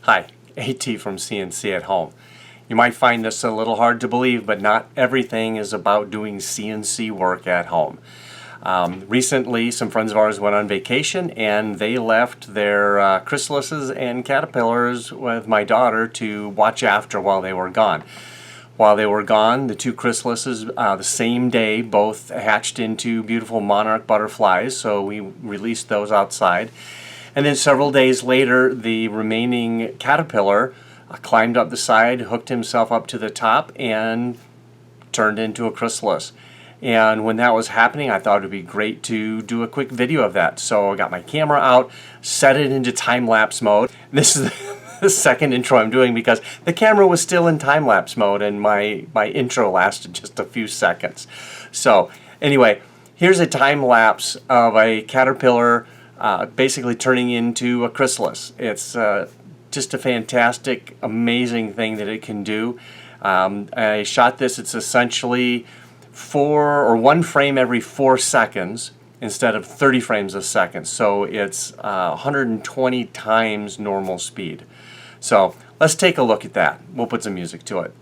Hi, AT from CNC at Home. You might find this a little hard to believe, but not everything is about doing CNC work at home. Recently, some friends of ours went on vacation and they left their chrysalises and caterpillars with my daughter to watch after while they were gone. While they were gone, the two chrysalises the same day both hatched into beautiful monarch butterflies, so we released those outside. And then several days later, the remaining caterpillar climbed up the side, hooked himself up to the top, and turned into a chrysalis. And when that was happening, I thought it would be great to do a quick video of that. So I got my camera out, set it into time-lapse mode. This is the second intro I'm doing because the camera was still in time-lapse mode and my intro lasted just a few seconds. So anyway, here's a time-lapse of a caterpillar basically turning into a chrysalis. It's just a fantastic, amazing thing that it can do. I shot this. It's essentially one frame every 4 seconds instead of 30 frames a second. So it's 120 times normal speed. So let's take a look at that. We'll put some music to it.